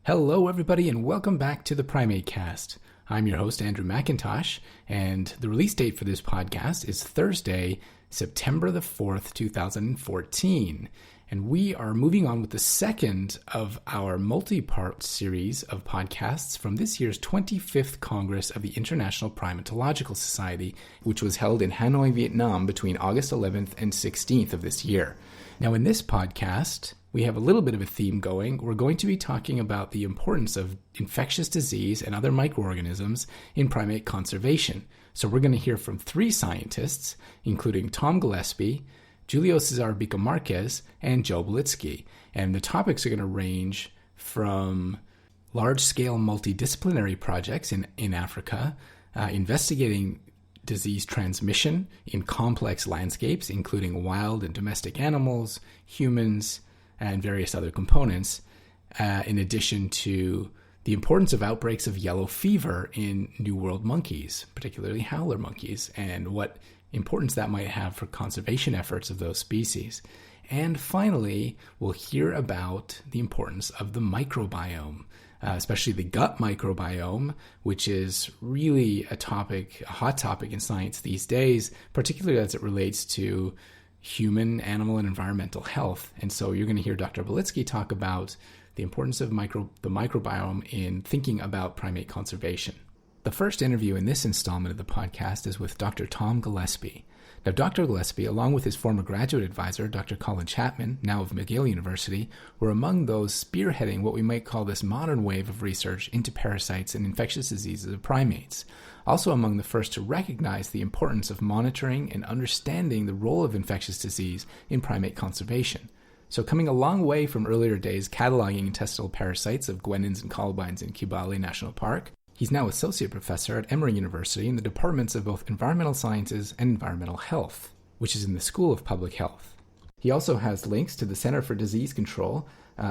Hello, everybody, and welcome back to the PrimateCast. I'm your host, Andrew McIntosh, and the release date for this podcast is Thursday, September the 4th, 2014. And we are moving on with the second of our multi-part series of podcasts from this year's 25th Congress of the International Primatological Society, which was held in Hanoi, Vietnam between August 11th and 16th of this year. Now, in this podcast, we have a little bit of a theme going. We're going to be talking about the importance of infectious disease and other microorganisms in primate conservation. So we're going to hear from three scientists, including Tom Gillespie, Julio Cesar Bica-Marquez, and Joe Belitsky. And the topics are going to range from large-scale multidisciplinary projects in Africa, investigating disease transmission in complex landscapes, including wild and domestic animals, humans, and various other components, in addition to the importance of outbreaks of yellow fever in New World monkeys, particularly howler monkeys, and what importance that might have for conservation efforts of those species. And finally, we'll hear about the importance of the microbiome, especially the gut microbiome, which is really a hot topic in science these days, particularly as it relates to human, animal, and environmental health. And so you're going to hear Dr. Belitsky talk about the importance of the microbiome in thinking about primate conservation. The first interview in this installment of the podcast is with Dr. Tom Gillespie. Now, Dr. Gillespie, along with his former graduate advisor, Dr. Colin Chapman, now of McGill University, were among those spearheading what we might call this modern wave of research into parasites and infectious diseases of primates. Also among the first to recognize the importance of monitoring and understanding the role of infectious disease in primate conservation. So coming a long way from earlier days cataloging intestinal parasites of guenons and columbines in Kibale National Park, he's now associate professor at Emory University in the departments of both environmental sciences and environmental health, which is in the School of Public Health. He also has links to the Center for Disease Control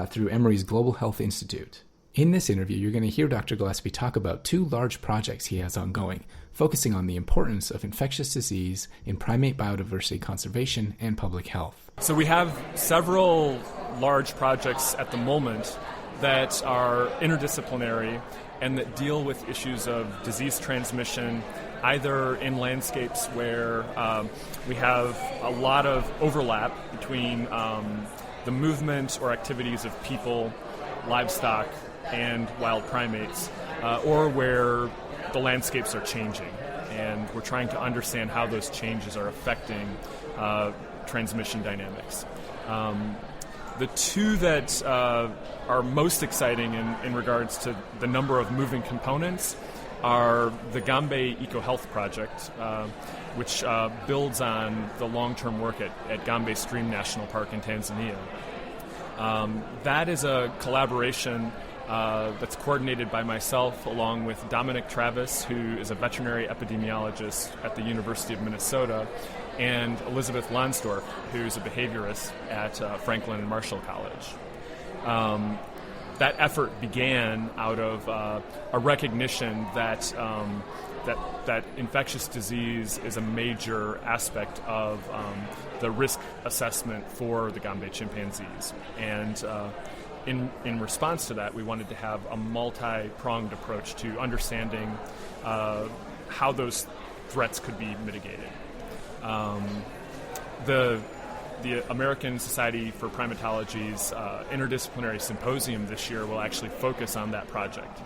through Emory's Global Health Institute. In this interview, you're going to hear Dr. Gillespie talk about two large projects he has ongoing, focusing on the importance of infectious disease in primate biodiversity conservation and public health. So we have several large projects at the moment that are interdisciplinary and that deal with issues of disease transmission, either in landscapes where we have a lot of overlap between the movement or activities of people, livestock, and wild primates, or where the landscapes are changing. And we're trying to understand how those changes are affecting transmission dynamics. The two that are most exciting in regards to the number of moving components are the Gombe EcoHealth Project, which builds on the long-term work at Gombe Stream National Park in Tanzania. That is a collaboration that's coordinated by myself along with Dominic Travis, who is a veterinary epidemiologist at the University of Minnesota, and Elizabeth Lonsdorf, who's a behaviorist at Franklin and Marshall College. That effort began out of a recognition that that infectious disease is a major aspect of the risk assessment for the Gombe chimpanzees. And in response to that, we wanted to have a multi-pronged approach to understanding how those threats could be mitigated. The American Society for Primatology's interdisciplinary symposium this year will actually focus on that project.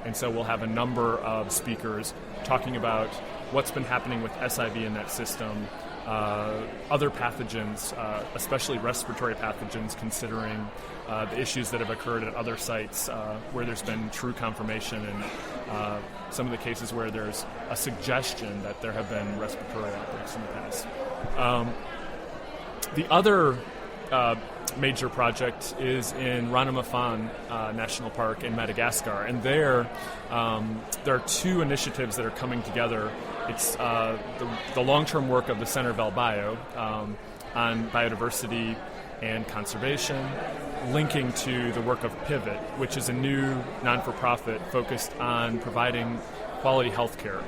And so we'll have a number of speakers talking about what's been happening with SIV in that system, other pathogens, especially respiratory pathogens, considering the issues that have occurred at other sites where there's been true confirmation and some of the cases where there's a suggestion that there have been respiratory outbreaks in the past. The other major project is in Ranamafan National Park in Madagascar, and there are two initiatives that are coming together. It's the long-term work of the Center Valbio on biodiversity and conservation, linking to the work of Pivot, which is a new non-for-profit focused on providing quality health care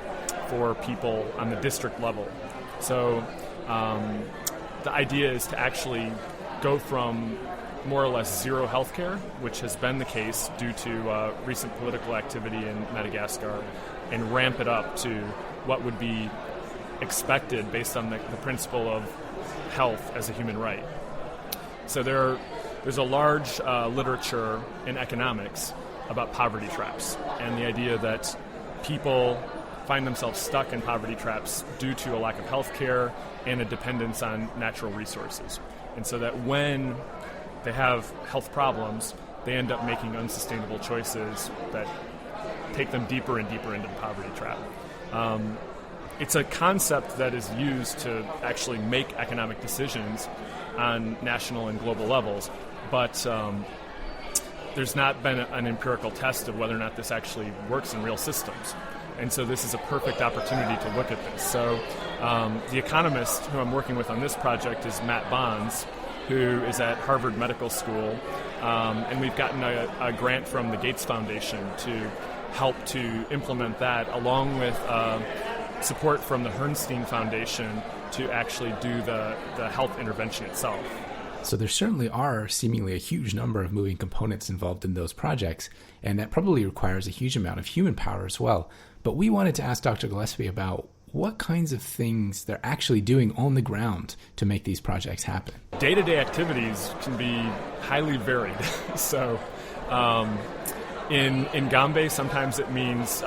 for people on the district level. So the idea is to actually go from more or less zero healthcare, which has been the case due to recent political activity in Madagascar, and ramp it up to what would be expected based on the principle of health as a human right. So there's a large literature in economics about poverty traps and the idea that people find themselves stuck in poverty traps due to a lack of health care and a dependence on natural resources. And so that when they have health problems, they end up making unsustainable choices that take them deeper and deeper into the poverty trap. It's a concept that is used to actually make economic decisions on national and global levels, but there's not been an empirical test of whether or not this actually works in real systems. And so this is a perfect opportunity to look at this. So the economist who I'm working with on this project is Matt Bonds, who is at Harvard Medical School, and we've gotten a grant from the Gates Foundation to help to implement that, along with support from the Herrnstein Foundation to actually do the health intervention itself. So there certainly are seemingly a huge number of moving components involved in those projects, and that probably requires a huge amount of human power as well. But we wanted to ask Dr. Gillespie about what kinds of things they're actually doing on the ground to make these projects happen. Day-to-day activities can be highly varied. So in Gombe, sometimes it means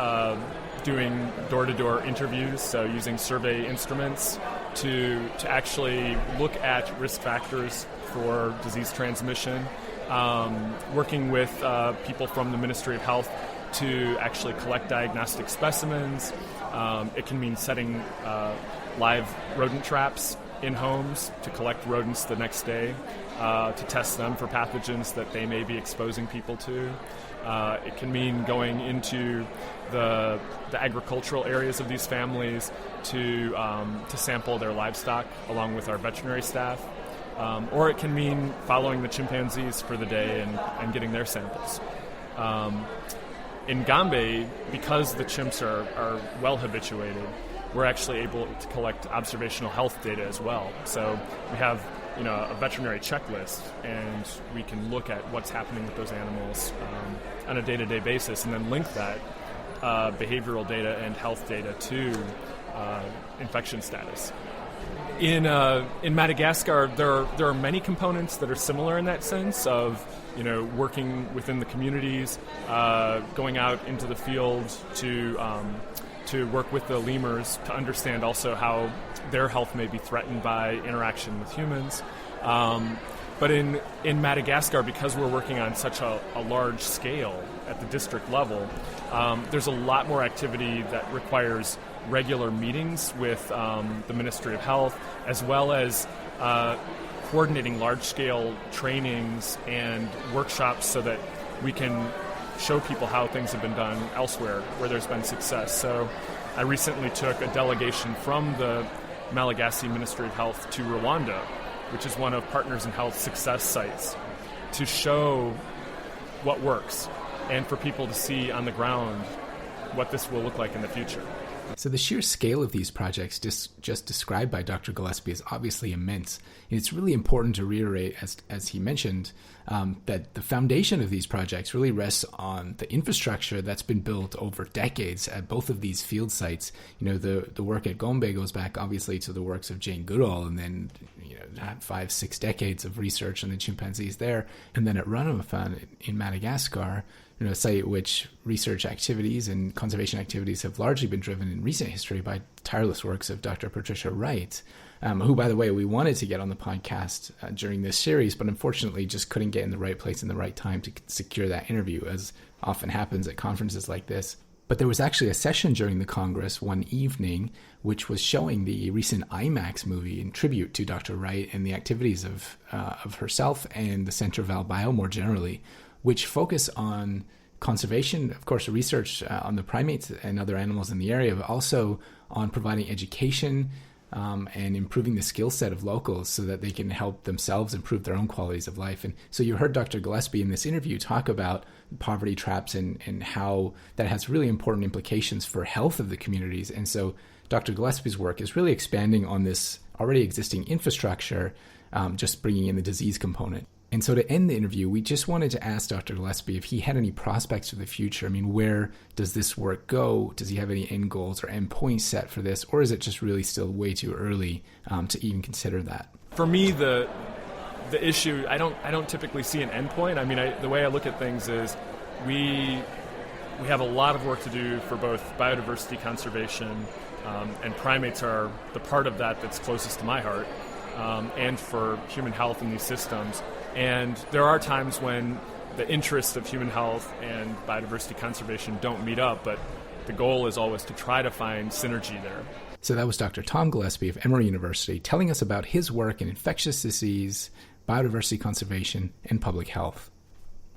doing door-to-door interviews, so using survey instruments to actually look at risk factors for disease transmission, working with people from the Ministry of Health to actually collect diagnostic specimens. It can mean setting live rodent traps in homes to collect rodents the next day, to test them for pathogens that they may be exposing people to. It can mean going into the agricultural areas of these families to sample their livestock along with our veterinary staff. Or it can mean following the chimpanzees for the day and getting their samples. In Gombe, because the chimps are well habituated, we're actually able to collect observational health data as well. So we have a veterinary checklist, and we can look at what's happening with those animals on a day-to-day basis, and then link that behavioral data and health data to infection status. In Madagascar, there are many components that are similar in that sense of working within the communities, going out into the field to work with the lemurs to understand also how their health may be threatened by interaction with humans. But in Madagascar, because we're working on such a large scale at the district level, there's a lot more activity that requires regular meetings with the Ministry of Health, as well as coordinating large-scale trainings and workshops so that we can show people how things have been done elsewhere where there's been success. So I recently took a delegation from the Malagasy Ministry of Health to Rwanda, which is one of Partners in Health success sites, to show what works and for people to see on the ground what this will look like in the future. So the sheer scale of these projects just described by Dr. Gillespie is obviously immense. And it's really important to reiterate, as he mentioned, that the foundation of these projects really rests on the infrastructure that's been built over decades at both of these field sites. The work at Gombe goes back obviously to the works of Jane Goodall, and then 5-6 decades of research on the chimpanzees there. And then at Ranamafan in Madagascar, a site which research activities and conservation activities have largely been driven in recent history by tireless works of Dr. Patricia Wright, who, by the way, we wanted to get on the podcast during this series, but unfortunately just couldn't get in the right place in the right time to secure that interview, as often happens at conferences like this. But there was actually a session during the Congress one evening which was showing the recent IMAX movie in tribute to Dr. Wright and the activities of herself and the Centre Val Bio more generally, which focus on conservation, of course, research on the primates and other animals in the area, but also on providing education and improving the skill set of locals so that they can help themselves improve their own qualities of life. And so you heard Dr. Gillespie in this interview talk about poverty traps and how that has really important implications for health of the communities. And so Dr. Gillespie's work is really expanding on this already existing infrastructure, just bringing in the disease component. And so to end the interview, we just wanted to ask Dr. Gillespie if he had any prospects for the future. I mean, where does this work go? Does he have any end goals or end points set for this? Or is it just really still way too early to even consider that? For me, the issue, I don't typically see an end point. I mean, the way I look at things is we have a lot of work to do for both biodiversity conservation, and primates are the part of that that's closest to my heart, and for human health in these systems. And there are times when the interests of human health and biodiversity conservation don't meet up, but the goal is always to try to find synergy there. So that was Dr. Tom Gillespie of Emory University telling us about his work in infectious disease, biodiversity conservation, and public health.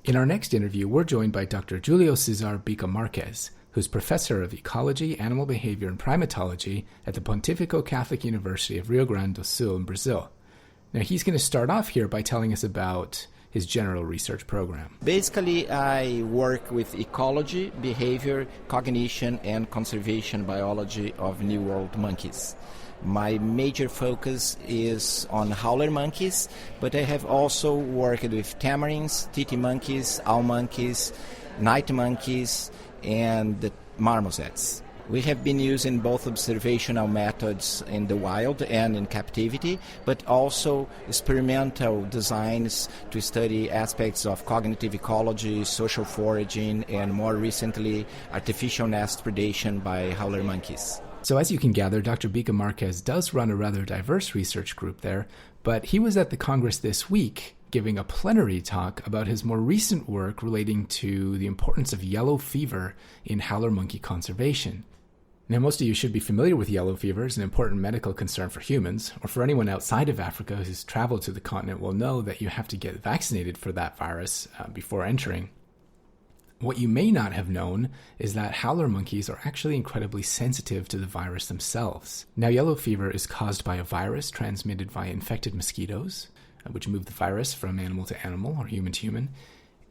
In our next interview, we're joined by Dr. Julio Cesar Bica Marquez, who's professor of ecology, animal behavior, and primatology at the Pontifical Catholic University of Rio Grande do Sul in Brazil. Now, he's going to start off here by telling us about his general research program. Basically, I work with ecology, behavior, cognition, and conservation biology of New World monkeys. My major focus is on howler monkeys, but I have also worked with tamarins, titi monkeys, owl monkeys, night monkeys, and marmosets. We have been using both observational methods in the wild and in captivity, but also experimental designs to study aspects of cognitive ecology, social foraging, and more recently, artificial nest predation by howler monkeys. So as you can gather, Dr. Bica Marquez does run a rather diverse research group there, but he was at the Congress this week giving a plenary talk about his more recent work relating to the importance of yellow fever in howler monkey conservation. Now, most of you should be familiar with yellow fever as an important medical concern for humans, or for anyone outside of Africa who's traveled to the continent will know that you have to get vaccinated for that virus before entering. What you may not have known is that howler monkeys are actually incredibly sensitive to the virus themselves. Now, yellow fever is caused by a virus transmitted via infected mosquitoes, which move the virus from animal to animal or human to human.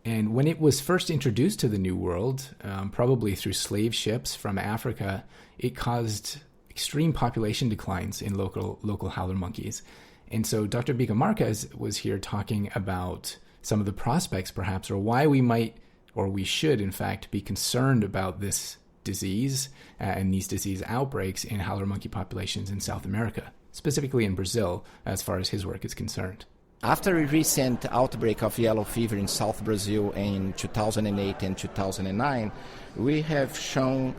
And when it was first introduced to the New World, probably through slave ships from Africa, it caused extreme population declines in local howler monkeys. And so Dr. Bica Marquez was here talking about some of the prospects, perhaps, or why we might, or we should, in fact, be concerned about this disease and these disease outbreaks in howler monkey populations in South America, specifically in Brazil, as far as his work is concerned. After a recent outbreak of yellow fever in South Brazil in 2008 and 2009, we have shown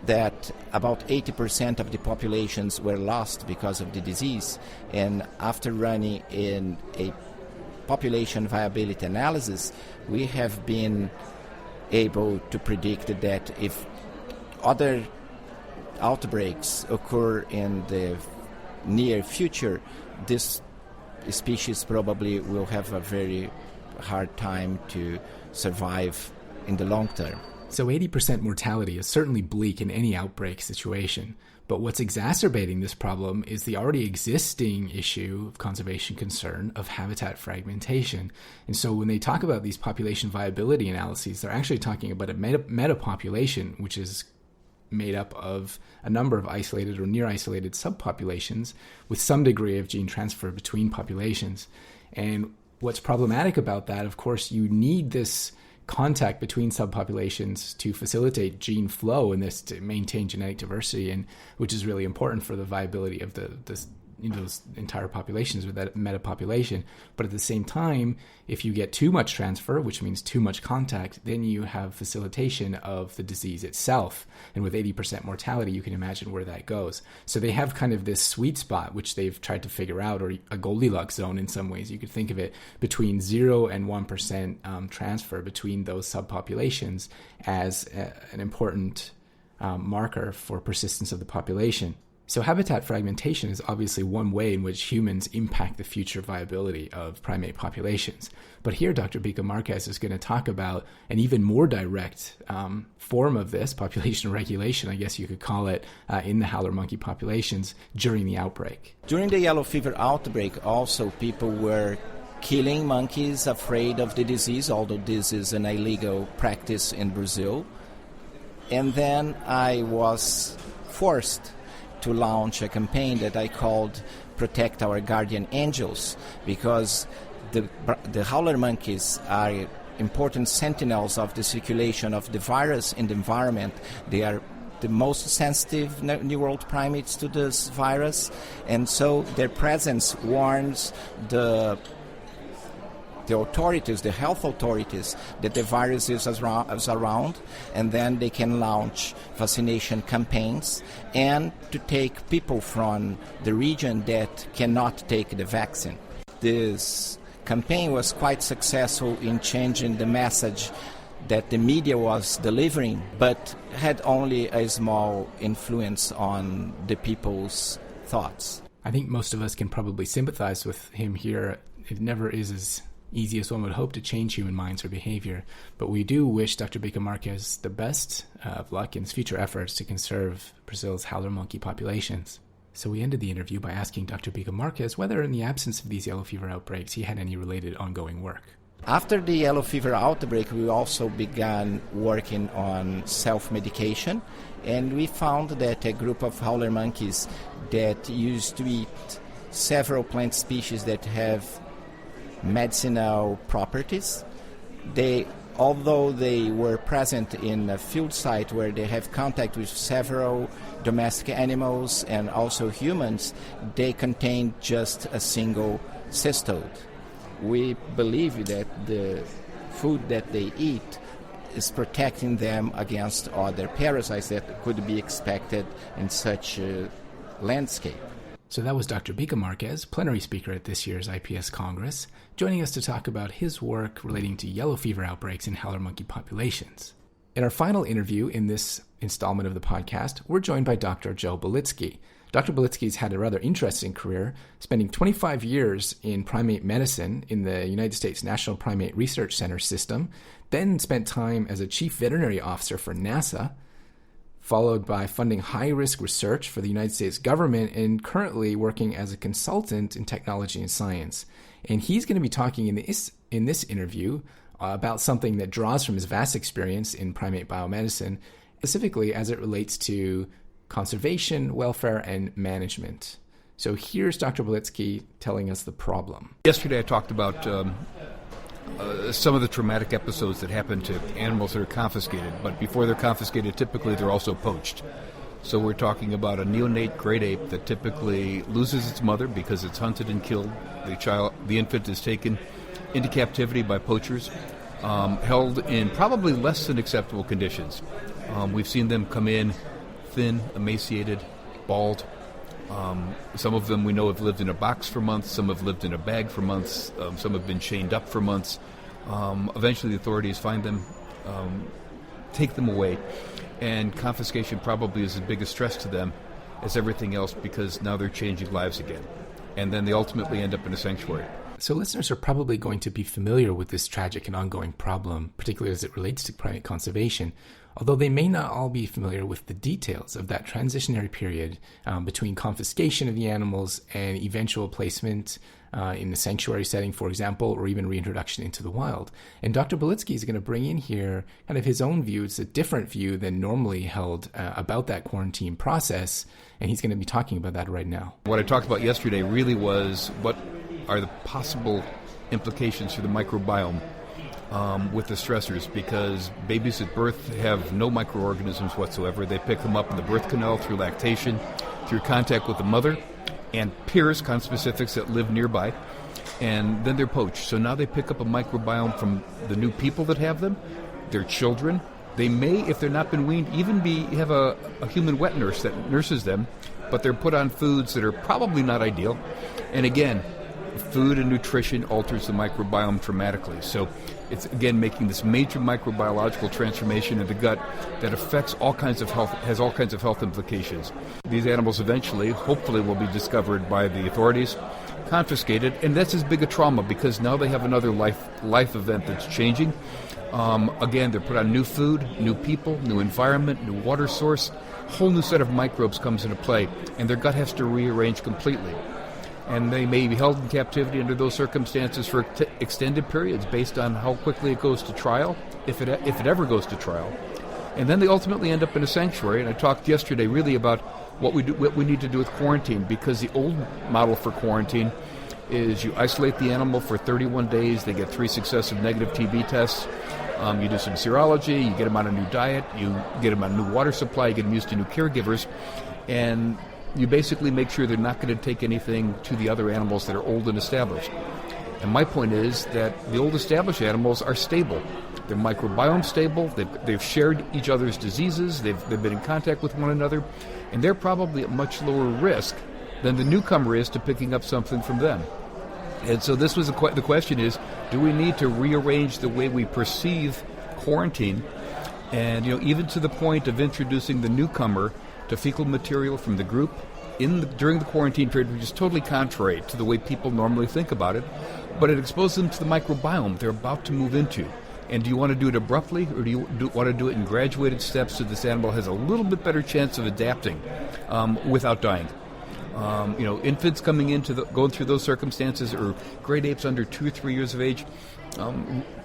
that about 80% of the populations were lost because of the disease. And after running in a population viability analysis, we have been able to predict that if other outbreaks occur in the near future, this species probably will have a very hard time to survive in the long term. So 80% mortality is certainly bleak in any outbreak situation, but what's exacerbating this problem is the already existing issue of conservation concern of habitat fragmentation. And so when they talk about these population viability analyses, they're actually talking about a metapopulation, which is made up of a number of isolated or near isolated subpopulations with some degree of gene transfer between populations. And what's problematic about that, of course, you need this contact between subpopulations to facilitate gene flow and this to maintain genetic diversity, and which is really important for the viability of those entire populations with that metapopulation. But at the same time, if you get too much transfer, which means too much contact, then you have facilitation of the disease itself. And with 80% mortality, you can imagine where that goes. So they have kind of this sweet spot, which they've tried to figure out, or a Goldilocks zone in some ways. You could think of it between 0 and 1% transfer between those subpopulations as an important marker for persistence of the population. So habitat fragmentation is obviously one way in which humans impact the future viability of primate populations. But here, Dr. Bica Marquez is going to talk about an even more direct form of this, population regulation, I guess you could call it, in the howler monkey populations during the outbreak. During the yellow fever outbreak, also people were killing monkeys afraid of the disease, although this is an illegal practice in Brazil. And then I was forced to launch a campaign that I called Protect Our Guardian Angels, because the howler monkeys are important sentinels of the circulation of the virus in the environment. They are the most sensitive New World primates to this virus, and so their presence warns the authorities, the health authorities, that the virus is around, and then they can launch vaccination campaigns and to take people from the region that cannot take the vaccine. This campaign was quite successful in changing the message that the media was delivering, but had only a small influence on the people's thoughts. I think most of us can probably sympathize with him here. It never is as easy as one would hope to change human minds or behavior, but we do wish Dr. Bica Marques the best of luck in his future efforts to conserve Brazil's howler monkey populations. So we ended the interview by asking Dr. Bica Marques whether, in the absence of these yellow fever outbreaks, he had any related ongoing work. After the yellow fever outbreak, we also began working on self-medication, and we found that a group of howler monkeys that used to eat several plant species that have medicinal properties, although they were present in a field site where they have contact with several domestic animals and also humans, they contain just a single cystode. We believe that the food that they eat is protecting them against other parasites that could be expected in such a landscape. So that was Dr. Bica Marques, plenary speaker at this year's IPS Congress, joining us to talk about his work relating to yellow fever outbreaks in howler monkey populations. In our final interview in this installment of the podcast, we're joined by Dr. Joe Belitsky. Dr. Belitsky's had a rather interesting career, spending 25 years in primate medicine in the United States National Primate Research Center system, then spent time as a chief veterinary officer for NASA, followed by funding high-risk research for the United States government, and currently working as a consultant in technology and science. And he's going to be talking in this interview about something that draws from his vast experience in primate biomedicine, specifically as it relates to conservation, welfare, and management. So here's Dr. Belitsky telling us the problem. Yesterday I talked about some of the traumatic episodes that happen to animals that are confiscated, but before they're confiscated, typically they're also poached. So we're talking about a neonate great ape that typically loses its mother because it's hunted and killed. The infant is taken into captivity by poachers, held in probably less than acceptable conditions. We've seen them come in thin, emaciated, bald. Some of them we know have lived in a box for months, some have lived in a bag for months, some have been chained up for months. Eventually the authorities find them, take them away, and confiscation probably is as big a stress to them as everything else because now they're changing lives again. And then they ultimately end up in a sanctuary. So listeners are probably going to be familiar with this tragic and ongoing problem, particularly as it relates to primate conservation, although they may not all be familiar with the details of that transitionary period between confiscation of the animals and eventual placement in a sanctuary setting, for example, or even reintroduction into the wild. And Dr. Belitsky is going to bring in here kind of his own view. It's a different view than normally held about that quarantine process, and he's going to be talking about that right now. What I talked about yesterday really was what are the possible implications for the microbiome with the stressors, because babies at birth have no microorganisms whatsoever. They pick them up in the birth canal through lactation, through contact with the mother, and peers, conspecifics that live nearby, and then they're poached. So now they pick up a microbiome from the new people that have them, their children. They may, if they're not been weaned, even have a human wet nurse that nurses them, but they're put on foods that are probably not ideal. And again, food and nutrition alters the microbiome dramatically. So it's, again, making this major microbiological transformation in the gut that affects all kinds of health, has all kinds of health implications. These animals eventually, hopefully, will be discovered by the authorities, confiscated, and that's as big a trauma because now they have another life event that's changing. Again, they're put on new food, new people, new environment, new water source. A whole new set of microbes comes into play, and their gut has to rearrange completely. And they may be held in captivity under those circumstances for extended periods based on how quickly it goes to trial, if it ever goes to trial. And then they ultimately end up in a sanctuary. And I talked yesterday really about what we need to do with quarantine, because the old model for quarantine is you isolate the animal for 31 days. They get 3 successive negative TB tests. You do some serology. You get them on a new diet. You get them on a new water supply. You get them used to new caregivers. And you basically make sure they're not going to take anything to the other animals that are old and established. And my point is that the old established animals are stable. Their microbiome stable. They've shared each other's diseases. They've been in contact with one another. And they're probably at much lower risk than the newcomer is to picking up something from them. And so this was the question is, do we need to rearrange the way we perceive quarantine? And, even to the point of introducing the newcomer to fecal material from the group during the quarantine period, which is totally contrary to the way people normally think about it, but it exposes them to the microbiome they're about to move into. And do you want to do it abruptly, or do you want to do it in graduated steps so this animal has a little bit better chance of adapting without dying? Infants going through those circumstances, or great apes under 2 or 3 years of age,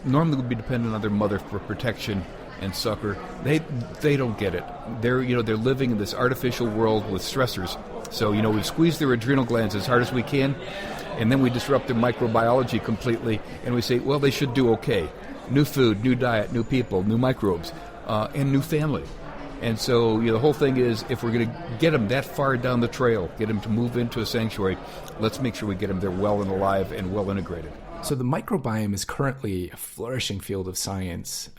normally would be dependent on their mother for protection and succor. They don't get it. They're living in this artificial world with stressors. So we squeeze their adrenal glands as hard as we can, and then we disrupt their microbiology completely, and we say, well, they should do okay. New food, new diet, new people, new microbes, and new family. And so the whole thing is, if we're going to get them that far down the trail, get them to move into a sanctuary, let's make sure we get them there well and alive and well integrated. So the microbiome is currently a flourishing field of science,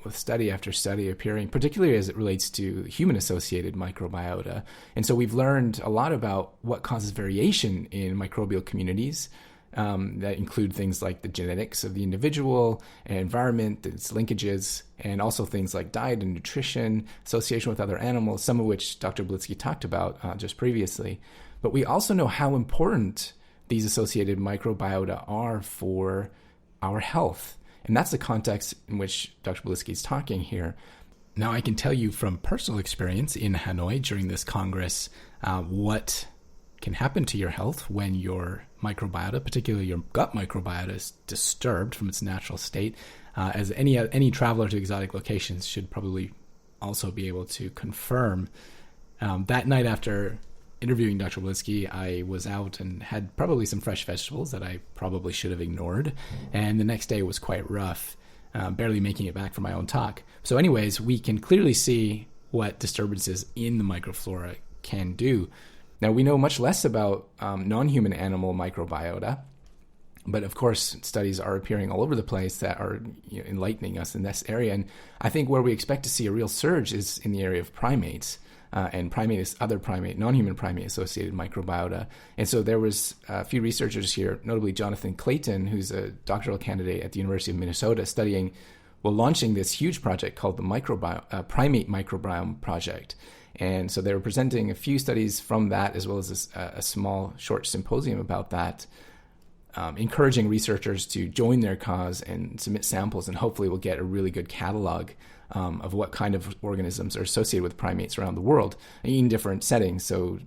with study after study appearing, particularly as it relates to human-associated microbiota. And so we've learned a lot about what causes variation in microbial communities, that include things like the genetics of the individual, and environment, its linkages, and also things like diet and nutrition, association with other animals, some of which Dr. Blitsky talked about just previously. But we also know how important these associated microbiota are for our health. And that's the context in which Dr. Blitsky is talking here. Now, I can tell you from personal experience in Hanoi during this Congress what can happen to your health when your microbiota, particularly your gut microbiota, is disturbed from its natural state, as any traveler to exotic locations should probably also be able to confirm. That night after interviewing Dr. Blitsky, I was out and had probably some fresh vegetables that I probably should have ignored, and the next day was quite rough, barely making it back for my own talk. So anyways, we can clearly see what disturbances in the microflora can do. Now, we know much less about non-human animal microbiota, but of course, studies are appearing all over the place that are enlightening us in this area. And I think where we expect to see a real surge is in the area of primates, and other non-human primate-associated microbiota. And so there was a few researchers here, notably Jonathan Clayton, who's a doctoral candidate at the University of Minnesota, launching this huge project called the Primate Microbiome Project. And so they were presenting a few studies from that, as well as a small, short symposium about that, encouraging researchers to join their cause and submit samples, and hopefully we'll get a really good catalog of what kind of organisms are associated with primates around the world in different settings. So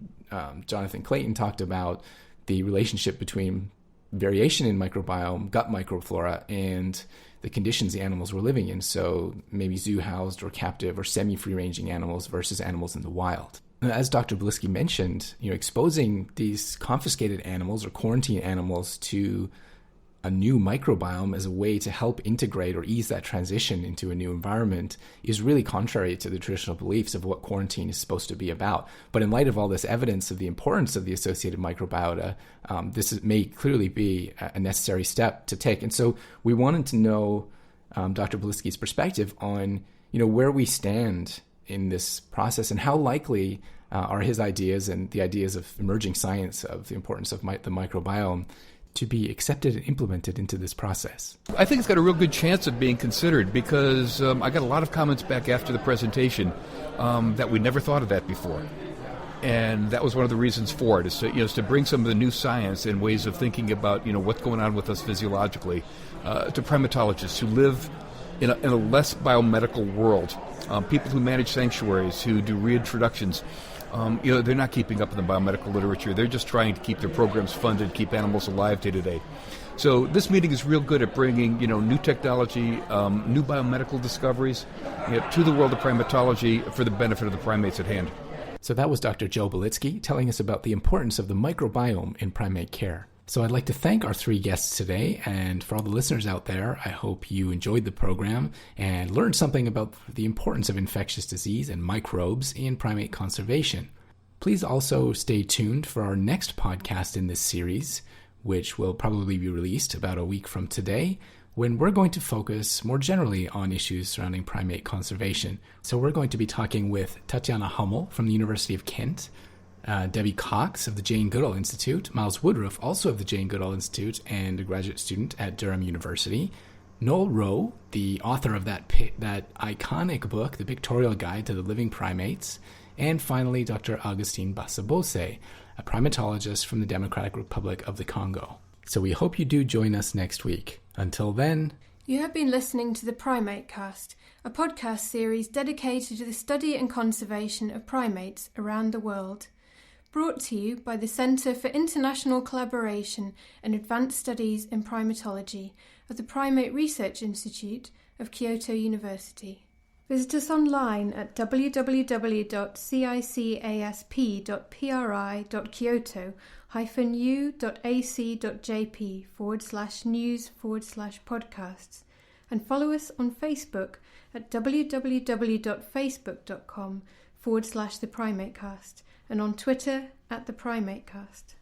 Jonathan Clayton talked about the relationship between variation in microbiome, gut microflora, and the conditions the animals were living in. So maybe zoo-housed or captive or semi-free-ranging animals versus animals in the wild. As Dr. Blitsky mentioned, exposing these confiscated animals or quarantine animals to a new microbiome as a way to help integrate or ease that transition into a new environment is really contrary to the traditional beliefs of what quarantine is supposed to be about. But in light of all this evidence of the importance of the associated microbiota, this may clearly be a necessary step to take. And so we wanted to know Dr. Blitsky's perspective on, where we stand in this process and how likely are his ideas and the ideas of emerging science of the importance of the microbiome to be accepted and implemented into this process? I think it's got a real good chance of being considered because I got a lot of comments back after the presentation that we never thought of that before. And that was one of the reasons for it, is to bring some of the new science and ways of thinking about what's going on with us physiologically to primatologists who live in a less biomedical world, people who manage sanctuaries, who do reintroductions. They're not keeping up in the biomedical literature. They're just trying to keep their programs funded, keep animals alive day to day. So this meeting is real good at bringing, new technology, new biomedical discoveries to the world of primatology for the benefit of the primates at hand. So that was Dr. Joe Blitsky telling us about the importance of the microbiome in primate care. So I'd like to thank our three guests today, and for all the listeners out there, I hope you enjoyed the program and learned something about the importance of infectious disease and microbes in primate conservation. Please also stay tuned for our next podcast in this series, which will probably be released about a week from today, when we're going to focus more generally on issues surrounding primate conservation. So we're going to be talking with Tatiana Hummel from the University of Kent, Debbie Cox of the Jane Goodall Institute, Miles Woodruff, also of the Jane Goodall Institute and a graduate student at Durham University, Noel Rowe, the author of that iconic book, The Pictorial Guide to the Living Primates, and finally Dr. Augustine Basabose, a primatologist from the Democratic Republic of the Congo. So we hope you do join us next week. Until then... You have been listening to the PrimateCast, a podcast series dedicated to the study and conservation of primates around the world. Brought to you by the Centre for International Collaboration and Advanced Studies in Primatology of the Primate Research Institute of Kyoto University. Visit us online at www.cisasp.pri.kyoto-u.ac.jp/news/podcasts and follow us on Facebook at www.facebook.com/theprimatecast and on Twitter at theprimatecast.